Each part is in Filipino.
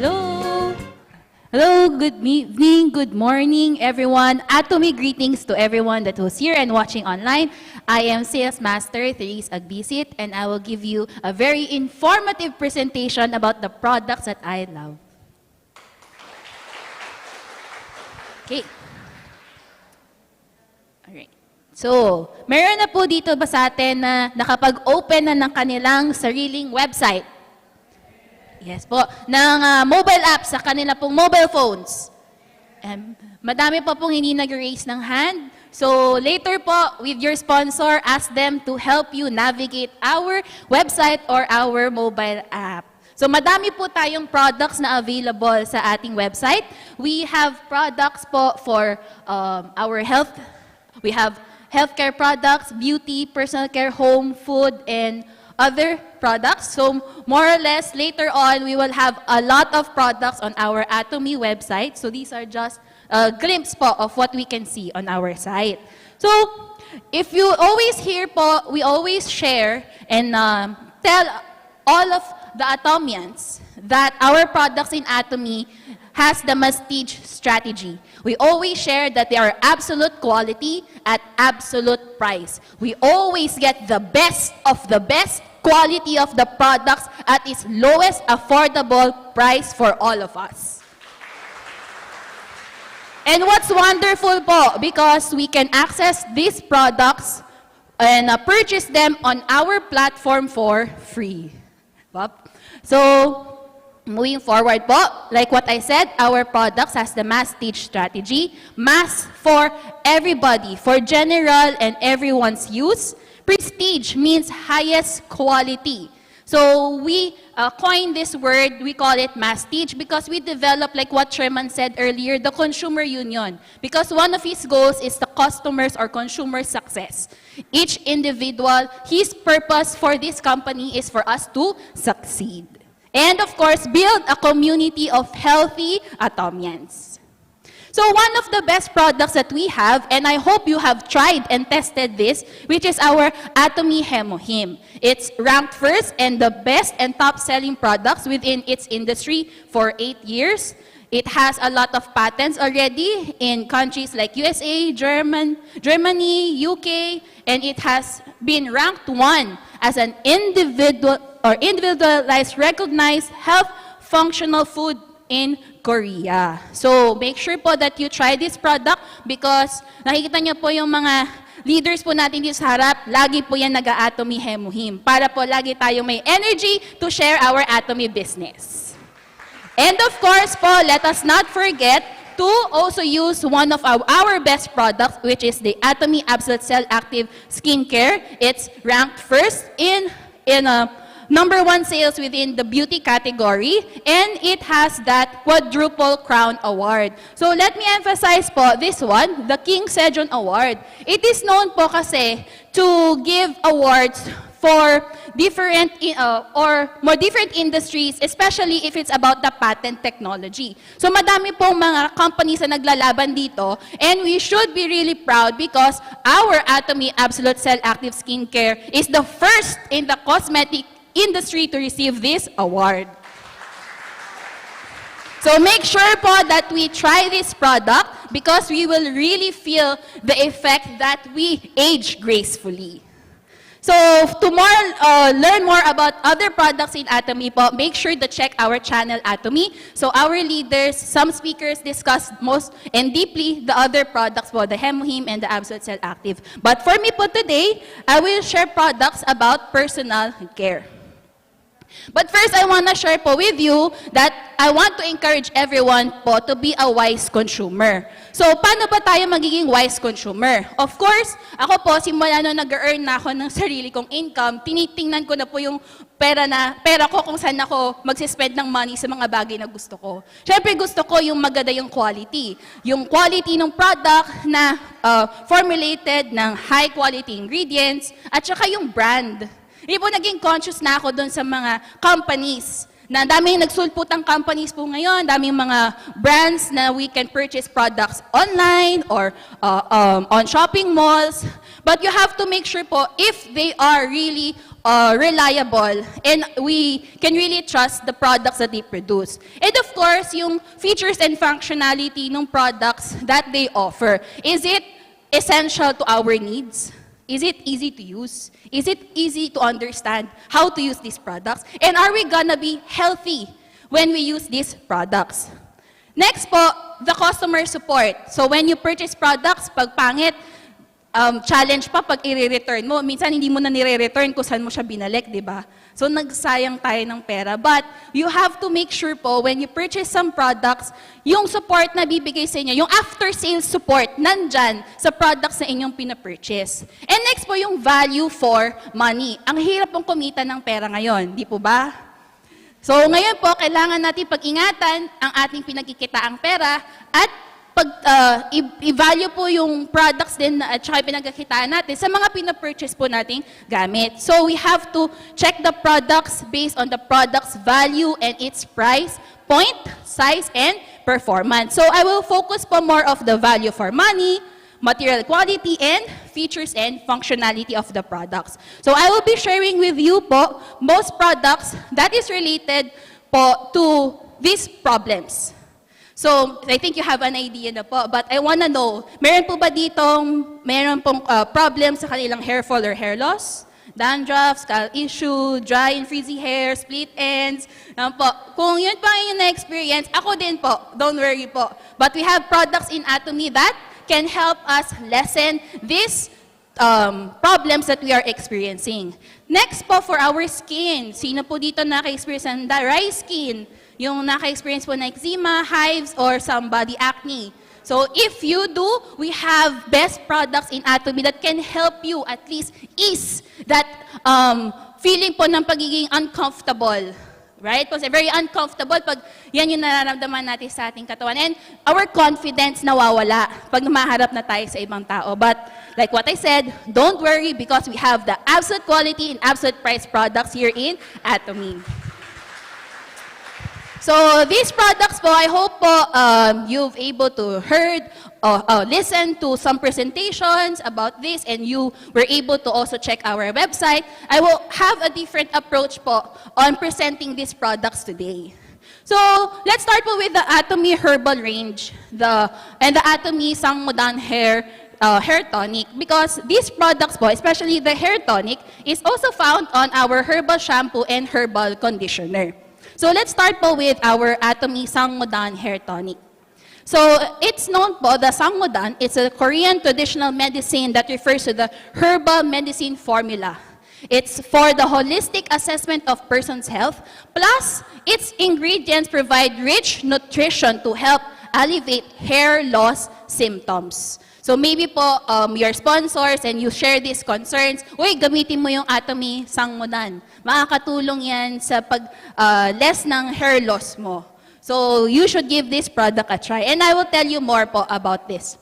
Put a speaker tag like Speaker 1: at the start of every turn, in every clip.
Speaker 1: Hello. Hello, good evening, good morning, everyone. Atomy greetings to everyone that was here and watching online. I am Sales Master Therese Agbisit, and I will give you a very informative presentation about the products that I love. Okay. Alright. So, meron na po dito ba sa atin na nakapag-open na ng kanilang sariling website? Yes po, ng mobile apps sa kanila pong mobile phones. Madami pa pong hindi nag-raise ng hand. So later po, with your sponsor, ask them to help you navigate our website or our mobile app. So madami po tayong products na available sa ating website. We have products po for our health. We have healthcare products, beauty, personal care, home, food, and other products. So more or less, later on, we will have a lot of products on our Atomy website. So these are just a glimpse po of what we can see on our site. So if you always hear po, we always share and tell all of the Atomians that our products in Atomy has the Mastige strategy. We always share that they are absolute quality at absolute price. We always get the best of the best quality of the products at its lowest affordable price for all of us. And what's wonderful po, because we can access these products and purchase them on our platform for free. So, moving forward po, like what I said, our products has the Mastige strategy. Mass for everybody, for general and everyone's use. Prestige means highest quality. So we coined this word, we call it Mastige, because we developed, like what Sherman said earlier, the consumer union. Because one of his goals is the customers or consumer success. Each individual, his purpose for this company is for us to succeed. And of course, build a community of healthy Atomians. So one of the best products that we have, and I hope you have tried and tested this, which is our Atomy Hemohim. It's ranked first and the best and top-selling products within its industry for 8 years. It has a lot of patents already in countries like USA, Germany, UK, and it has been ranked 1 as an individualized, recognized health functional food in Korea. So make sure po that you try this product because nakikita niyo po yung mga leaders po natin dito sa harap, lagi po yan nag-Atomy Hemohim para po lagi tayong may energy to share our Atomy business. And of course po, let us not forget to also use one of our best products, which is the Atomy Absolute Cell Active Skincare. It's ranked first in number 1 sales within the beauty category, and it has that quadruple crown award. So let me emphasize po this one, the King Sejong Award. It is known po kasi to give awards for different or more different industries, especially if it's about the patent technology. So madami pong mga companies na naglalaban dito, and we should be really proud because our Atomy Absolute Cell Active Skincare is the first in the cosmetic industry to receive this award. So make sure po that we try this product because we will really feel the effect that we age gracefully. So to learn more about other products in Atomy po, make sure to check our channel Atomy. So our leaders, some speakers discuss most and deeply the other products po, the Hemohim and the Absolute Cell Active. But for me po today, I will share products about personal care. But first, I want to share po with you that I want to encourage everyone po to be a wise consumer. So, paano ba tayo magiging wise consumer? Of course, ako po, simula nung nag-earn na ako ng sarili kong income, tinitingnan ko na po yung pera ko kung saan ako magsispend ng money sa mga bagay na gusto ko. Siyempre, gusto ko yung maganda yung quality. Yung quality ng product na formulated ng high-quality ingredients, at saka yung brand. Hindi po naging conscious na ako doon sa mga companies. Na daming nagsulputang companies po ngayon, daming mga brands na we can purchase products online or on shopping malls. But you have to make sure po if they are really reliable and we can really trust the products that they produce. And of course, yung features and functionality ng products that they offer. Is it essential to our needs? Is it easy to use? Is it easy to understand how to use these products? And are we gonna be healthy when we use these products? Next po, the customer support. So when you purchase products, pag pangit, challenge pa pag i-return mo. Minsan hindi mo na nire-return kung saan mo siya binalik, di ba? So nagsayang tayo ng pera. But you have to make sure po, when you purchase some products, yung support na bibigay sa inyo, yung after-sales support, nandyan sa products na inyong pinapurchase. And next po, yung value for money. Ang hirap pong kumita ng pera ngayon, di po ba? So ngayon po, kailangan natin pag-ingatan ang ating pinagkikitaang pera at i-value po yung products din at saka pinagkakitaan natin sa mga pinapurchase po nating gamit. So we have to check the products based on the product's value and its price, point, size, and performance. So I will focus po more of the value for money, material quality, and features and functionality of the products. So I will be sharing with you po most products that is related po to these problems. So, I think you have an idea na po, but I wanna know, meron po ba meron pong problem sa kanilang hair fall or hair loss? Dandruff, scalp issue, dry and frizzy hair, split ends. Po. Kung yun pa yung na-experience, ako din po, don't worry po. But we have products in Atomy that can help us lessen these problems that we are experiencing. Next po, for our skin. Sino po dito naka-experience ng dry skin? Yung naka-experience po na eczema, hives, or some body acne. So if you do, we have best products in Atomy that can help you at least ease that feeling po ng pagiging uncomfortable. Right? Kasi very uncomfortable pag yan yung nararamdaman natin sa ating katawan. And our confidence nawawala pag maharap na tayo sa ibang tao. But like what I said, don't worry because we have the absolute quality and absolute price products here in Atomy. So these products po, I hope po you've able to listen to some presentations about this and you were able to also check our website. I will have a different approach po on presenting these products today. So let's start po with the Atomy Herbal range and the Atomy Sangmudan Hair Tonic, because these products po, especially the hair tonic, is also found on our herbal shampoo and herbal conditioner. So let's start po with our Atomy Sangmudan Hair Tonic. So it's known po, the Sangmudan, it's a Korean traditional medicine that refers to the herbal medicine formula. It's for the holistic assessment of person's health, plus its ingredients provide rich nutrition to help alleviate hair loss symptoms. So maybe po, your sponsors and you share these concerns, uy, gamitin mo yung Atomy Sangmudan. Makakatulong yan sa less ng hair loss mo. So you should give this product a try. And I will tell you more po about this.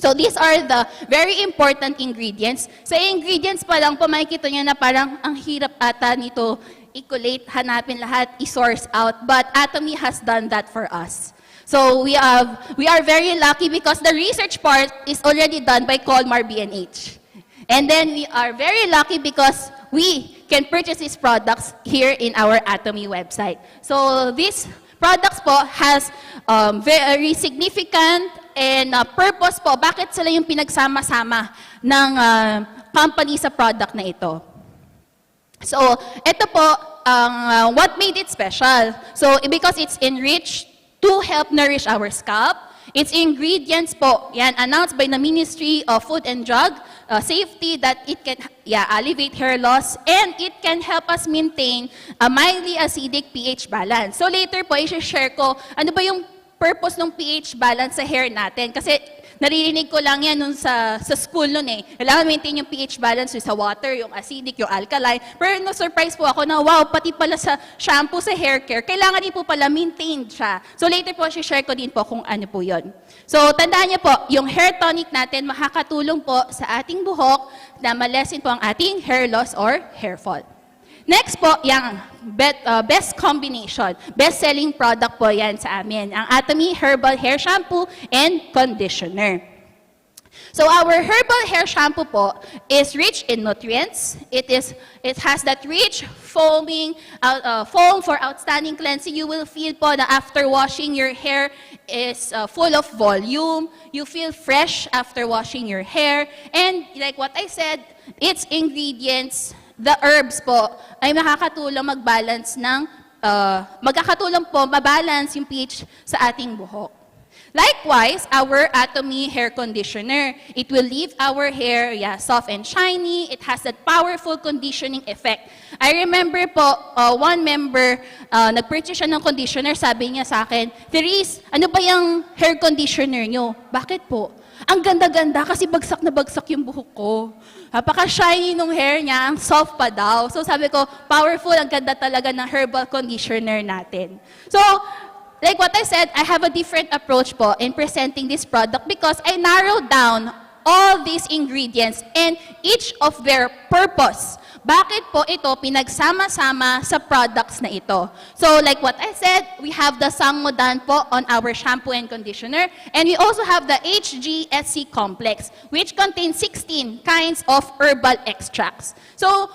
Speaker 1: So these are the very important ingredients. Sa ingredients pa lang po, makikita nyo na parang ang hirap ata nito i-collate, hanapin lahat, i-source out. But Atomy has done that for us. So we are very lucky because the research part is already done by Colmar B&H. And then we are very lucky because we can purchase these products here in our Atomy website. So these products po has very significant and purpose po. Bakit sila yung pinagsama-sama ng company sa product na ito? So ito po, what made it special? So because it's enriched to help nourish our scalp. Its ingredients po, yan, announced by the Ministry of Food and Drug Safety that it can alleviate hair loss and it can help us maintain a mildly acidic pH balance. So later po, i-share ko, ano ba yung purpose ng pH balance sa hair natin? Kasi naririnig ko lang yan nun sa school nun eh. Kailangan maintain yung pH balance sa water, yung acidic, yung alkaline. Pero no-surprise po ako na, wow, pati pala sa shampoo, sa hair care, kailangan din po pala maintained siya. So later po, share ko din po kung ano po yun. So tandaan niyo po, yung hair tonic natin makakatulong po sa ating buhok na malesin po ang ating hair loss or hair fall. Next po, yung best combination. Best-selling product po yan sa amin. Ang Atomy Herbal Hair Shampoo and Conditioner. So our herbal hair shampoo po is rich in nutrients. It has that rich foam for outstanding cleansing. You will feel po na after washing your hair is full of volume. You feel fresh after washing your hair. And like what I said, its ingredients, the herbs po, ay makakatulong mag-balance magkakatulong po mabalance yung pH sa ating buhok. Likewise, our Atomy hair conditioner. It will leave our hair soft and shiny. It has that powerful conditioning effect. I remember po, one member, nag-purchase siya ng conditioner, sabi niya sa akin, Therese, ano ba yung hair conditioner nyo? Bakit po? Ang ganda-ganda kasi bagsak na bagsak yung buhok ko. Napaka-shiny nung hair niya, ang soft pa daw. So sabi ko, powerful, ang ganda talaga ng herbal conditioner natin. So, like what I said, I have a different approach po in presenting this product because I narrowed down all these ingredients and each of their purpose. Bakit po ito pinagsama-sama sa products na ito? So like what I said, we have the Sangmodan po on our shampoo and conditioner, and we also have the HGSC complex, which contains 16 kinds of herbal extracts. So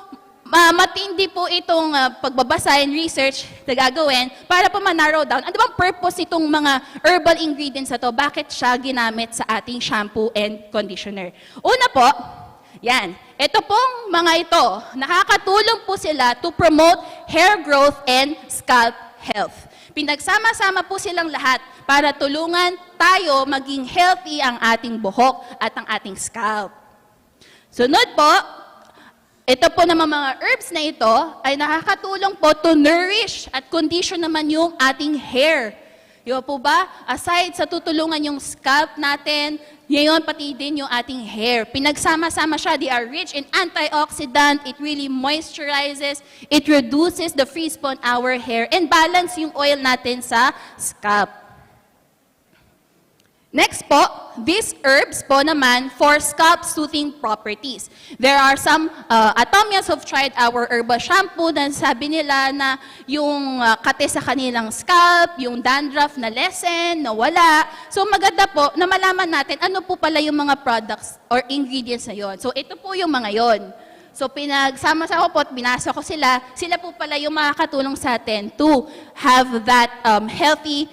Speaker 1: matindi po itong pagbabasa and research na gagawin para po ma-narrow down. Ano bang purpose itong mga herbal ingredients na to? Bakit siya ginamit sa ating shampoo and conditioner? Una po, yan. Ito pong mga ito, nakakatulong po sila to promote hair growth and scalp health. Pinagsama-sama po silang lahat para tulungan tayo maging healthy ang ating buhok at ang ating scalp. Sunod po, ito po naman mga herbs na ito ay nakakatulong po to nourish at condition naman yung ating hair. Yung po ba? Aside sa tutulungan yung scalp natin, ngayon pati din yung ating hair. Pinagsama-sama siya. They are rich in antioxidant. It really moisturizes. It reduces the frizz on our hair and balance yung oil natin sa scalp. Next po, these herbs po naman for scalp soothing properties. There are some Atomians who've tried our herbal shampoo na sabi nila na yung kate sa kanilang scalp, yung dandruff na lessen, na wala. So maganda po na malaman natin ano po pala yung mga products or ingredients na yon. So ito po yung mga yon. So pinagsama-sama po at binasa ko sila po pala yung makakatulong sa atin to have that healthy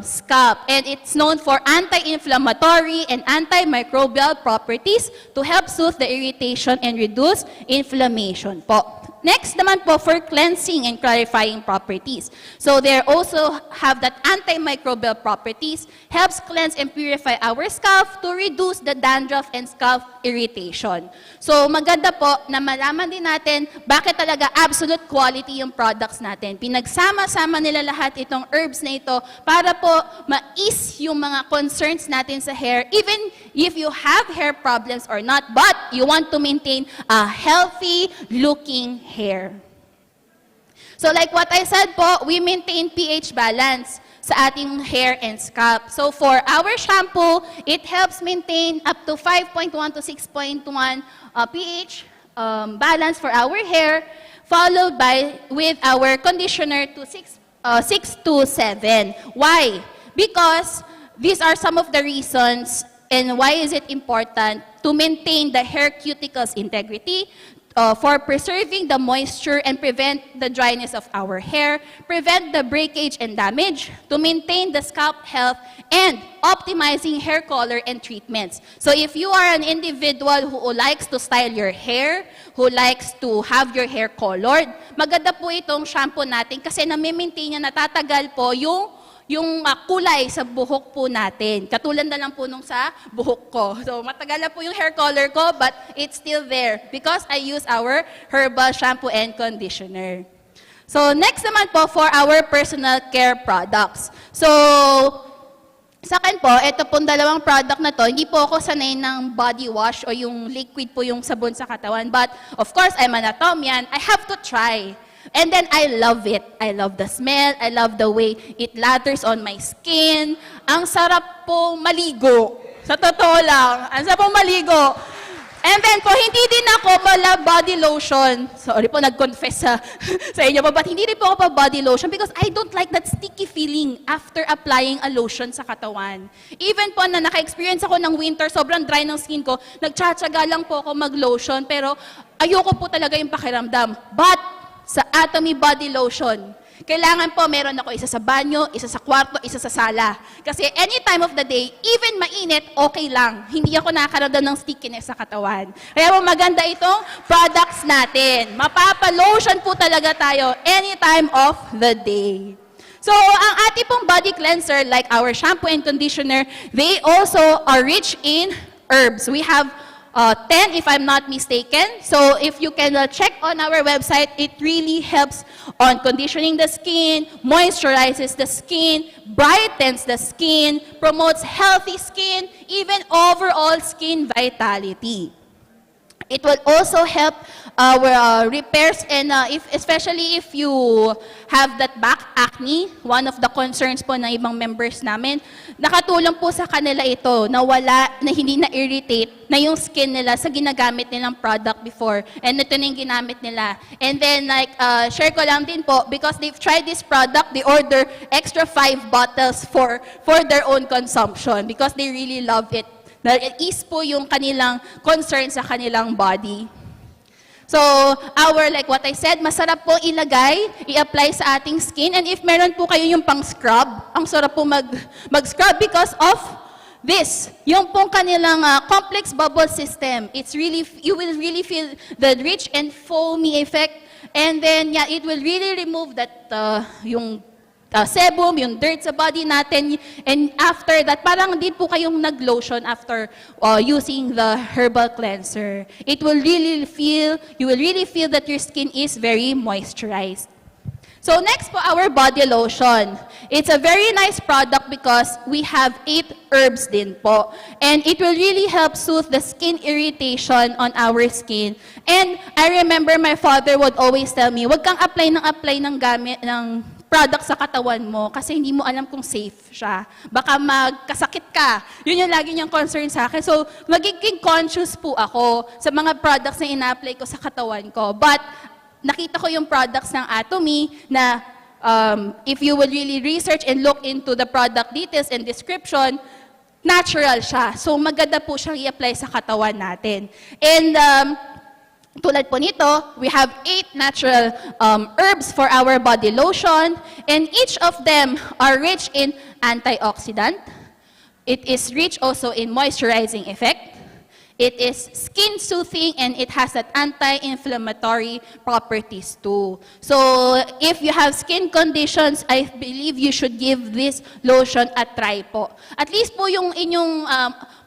Speaker 1: scalp. And it's known for anti-inflammatory and antimicrobial properties to help soothe the irritation and reduce inflammation po. Next naman po for cleansing and clarifying properties. So they also have that antimicrobial properties, helps cleanse and purify our scalp to reduce the dandruff and scalp irritation. So maganda po na malaman din natin bakit talaga absolute quality yung products natin. Pinagsama-sama nila lahat itong herbs na ito para po ma-ease yung mga concerns natin sa hair, even if you have hair problems or not, but you want to maintain a healthy looking hair. So like what I said po, we maintain pH balance sa ating hair and scalp. So for our shampoo, it helps maintain up to 5.1 to 6.1 pH balance for our hair, followed with our conditioner to 6 to 7. Why? Because these are some of the reasons and why is it important to maintain the hair cuticles integrity, for preserving the moisture and prevent the dryness of our hair, prevent the breakage and damage, to maintain the scalp health, and optimizing hair color and treatments. So if you are an individual who likes to style your hair, who likes to have your hair colored, maganda po itong shampoo natin kasi nami-maintain niya, natatagal po yung kulay sa buhok po natin. Katulad na lang po nung sa buhok ko. So matagal na po yung hair color ko, but it's still there because I use our herbal shampoo and conditioner. So next naman po for our personal care products. So sa akin po, ito pong dalawang product na to, hindi po ako sanay ng body wash o yung liquid po yung sabon sa katawan. But of course, I'm an Atomian. I have to try. And then I love it. I love the smell. I love the way it lathers on my skin. Ang sarap po maligo. Sa totoo lang, ang sarap po maligo. And then po, hindi din ako pala body lotion. Sorry po, nag-confess sa inyo po. But hindi rin po ako pa body lotion because I don't like that sticky feeling after applying a lotion sa katawan. Even po na naka-experience ako ng winter, sobrang dry ng skin ko, nagtsatsaga lang po ako mag-lotion, pero ayoko po talaga yung pakiramdam. But sa Atomy Body Lotion, kailangan po meron ako isa sa banyo, isa sa kwarto, isa sa sala. Kasi any time of the day, even mainit, okay lang. Hindi ako nakakaramdam ng stickiness sa katawan. Kaya po maganda itong products natin. Mapapa-lotion po talaga tayo any time of the day. So, ang ating pong body cleanser, like our shampoo and conditioner, they also are rich in herbs. We have 10 if I'm not mistaken. So if you can check on our website, it really helps on conditioning the skin, moisturizes the skin, brightens the skin, promotes healthy skin, even overall skin vitality. It will also help our repairs and especially if you have that back acne, one of the concerns po ng ibang members namin, nakatulong po sa kanila ito na hindi na-irritate na yung skin nila sa ginagamit nilang product before. And ito na yung ginamit nila. And then share ko lang din po, because they've tried this product, they order extra 5 bottles for their own consumption because they really love it. Na-ease po yung kanilang concern sa kanilang body. So, like what I said, masarap po ilagay, i-apply sa ating skin. And if meron po kayo yung pang-scrub, ang sarap po mag-scrub because of this. Yung pong kanilang complex bubble system. You will really feel the rich and foamy effect. And then, yeah, it will really remove that, yung sebum, yung dirt sa body natin, and after that, parang din po kayong nag-lotion after using the herbal cleanser. You will really feel that your skin is very moisturized. So next po, our body lotion. It's a very nice product because we have 8 herbs din po. And it will really help soothe the skin irritation on our skin. And I remember my father would always tell me, wag kang apply ng gamit ng product sa katawan mo kasi hindi mo alam kung safe siya. Baka magkasakit ka. Yun yung lagi niyang concern sa akin. So, magiging conscious po ako sa mga products na ina-apply ko sa katawan ko. But, nakita ko yung products ng Atomy na if you will really research and look into the product details and description, natural siya. So, maganda po siyang i-apply sa katawan natin. And, tulad po nito, we have 8 natural herbs for our body lotion, and each of them are rich in antioxidant. It is rich also in moisturizing effect. It is skin soothing, and it has that anti-inflammatory properties too. So, if you have skin conditions, I believe you should give this lotion a try po. At least po yung inyong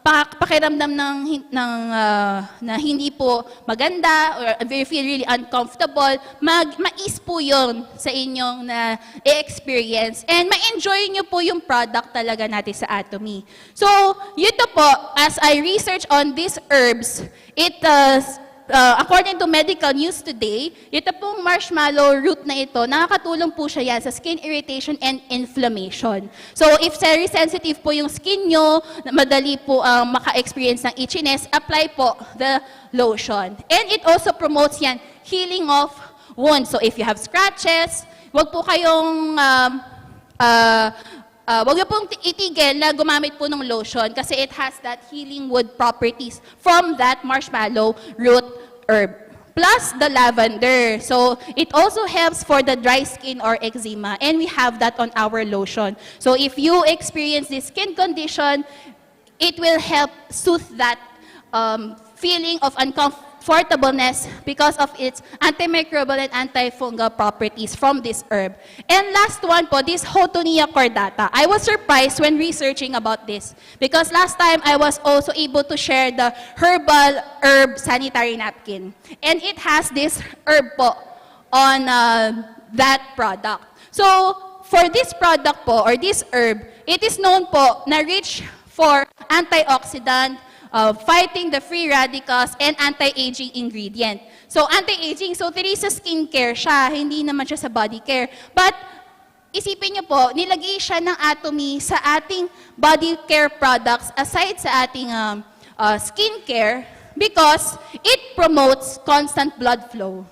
Speaker 1: pakiramdam na hindi po maganda or you feel really uncomfortable, mais po yun sa inyong na-experience. And ma-enjoy nyo po yung product talaga natin sa Atomy. So, yun po, as I research on these herbs, according to medical news today, ito pong marshmallow root na ito, nakakatulong po siya yan sa skin irritation and inflammation. So, if very sensitive po yung skin nyo, madali po maka-experience ng itchiness, apply po the lotion. And it also promotes yan, healing of wounds. So, if you have scratches, wag po kayong wag niyo pong itigil na gumamit po ng lotion kasi it has that healing wood properties from that marshmallow root herb. Plus the lavender. So it also helps for the dry skin or eczema, and we have that on our lotion. So if you experience this skin condition, it will help soothe that feeling of uncomfortableness because of its antimicrobial and antifungal properties from this herb. And last one po, this Houtonia cordata. I was surprised when researching about this because last time I was also able to share the herbal herb sanitary napkin. And it has this herb po on that product. So, for this product po, or this herb, it is known po na rich for antioxidant, fighting the free radicals, and anti-aging ingredient. So, anti-aging, so there is a skincare siya, hindi naman siya sa body care. But, isipin niyo po, nilagay siya ng Atomy sa ating body care products aside sa ating skincare because it promotes constant blood flow.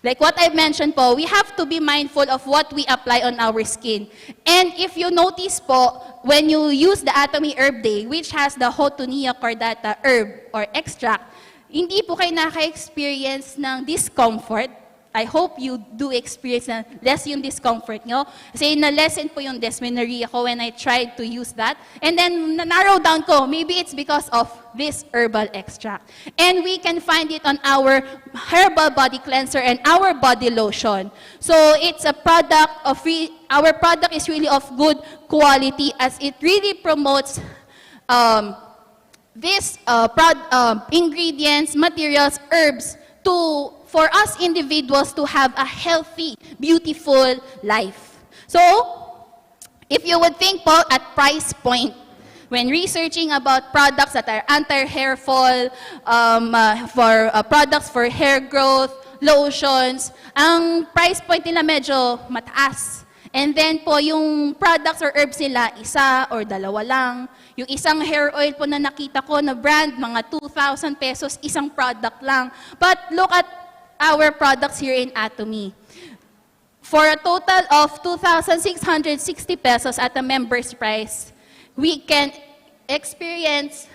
Speaker 1: Like what I've mentioned po, we have to be mindful of what we apply on our skin. And if you notice po, when you use the Atomy Herb Day, which has the Houtonia cordata herb or extract, hindi po kayo naka-experience ng discomfort. I hope you do experience na less yung discomfort nyo. Kasi na-lessen po yung dysmenorrhea ko when I tried to use that. And then, na-narrow down ko, maybe it's because of this herbal extract. And we can find it on our herbal body cleanser and our body lotion. So, it's a product of our product is really of good quality as it really promotes these ingredients, materials, herbs for us individuals to have a healthy, beautiful life. So, if you would think po at price point, when researching about products that are anti-hair fall, products for hair growth, lotions, ang price point nila medyo mataas. And then po, yung products or herbs nila, isa or dalawa lang. Yung isang hair oil po na nakita ko na brand, mga 2,000 pesos, isang product lang. But look at our products here in Atomy. For a total of 2,660 pesos at a member's price, we can experience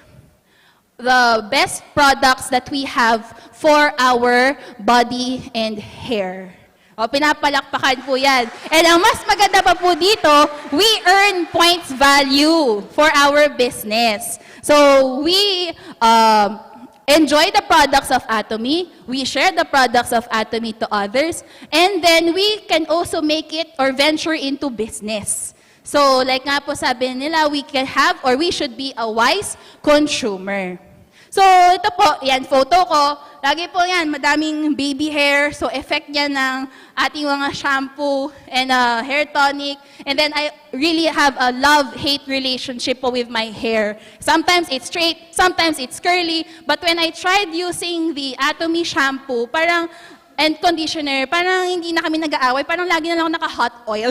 Speaker 1: the best products that we have for our body and hair. O, pinapalakpakan po yan. And ang mas maganda pa po dito, we earn points value for our business. So, we enjoy the products of Atomy, we share the products of Atomy to others, and then we can also make it or venture into business. So, like nga po sabi nila, we can have or we should be a wise consumer. So, ito po, yan, photo ko. Lagi po yan, madaming baby hair. So, effect yan ng ating mga shampoo and hair tonic. And then, I really have a love-hate relationship po with my hair. Sometimes it's straight, sometimes it's curly. But when I tried using the Atomy shampoo, and conditioner, parang hindi na kami nag-aaway. Parang lagi na lang ako naka-hot oil.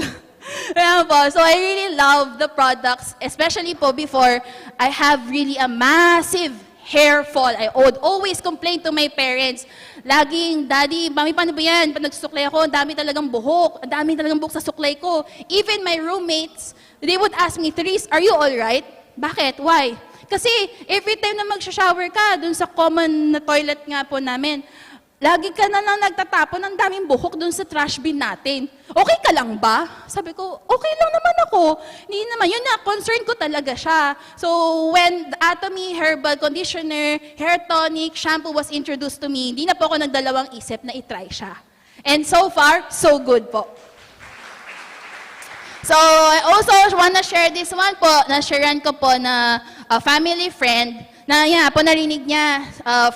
Speaker 1: Ayan po. So, I really love the products, especially po before I have really a massive hair fall. I would always complain to my parents. Laging, Daddy, mami, paano ba yan? Pag nagsusuklay ako, ang dami talagang buhok. Ang dami talagang buhok sa suklay ko. Even my roommates, they would ask me, Therese, are you alright? Bakit? Why? Kasi every time na mag-shower ka, dun sa common na toilet nga po namin, lagi ka na lang nagtatapon ng daming buhok dun sa trash bin natin. Okay ka lang ba? Sabi ko, okay lang naman ako. Hindi naman, yun na, concern ko talaga siya. So, when the Atomy Herbal Conditioner, Hair Tonic, Shampoo was introduced to me, hindi na po ako nagdalawang isip na itry siya. And so far, so good po. So, I also want to share this one po, na-sharean ko po na family friend, na yan po narinig niya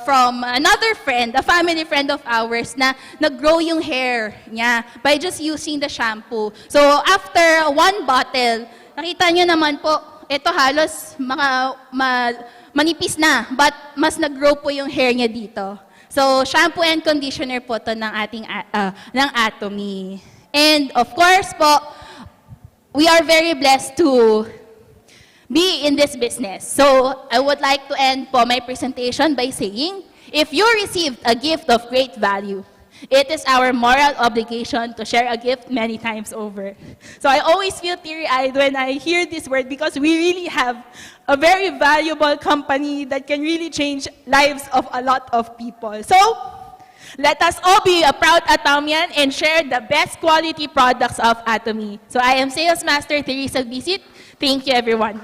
Speaker 1: from another friend, a family friend of ours, na nag-grow yung hair niya by just using the shampoo. So, after one bottle, nakita niyo naman po, ito halos manipis na, but mas nag-grow po yung hair niya dito. So, shampoo and conditioner po to ng ating ng Atomy. And of course po, we are very blessed to be in this business. So, I would like to end po my presentation by saying, if you received a gift of great value, it is our moral obligation to share a gift many times over. So, I always feel teary-eyed when I hear this word because we really have a very valuable company that can really change lives of a lot of people. So, let us all be a proud Atomian and share the best quality products of Atomy. So, I am Sales Master Therese Agbisit. Thank you, everyone.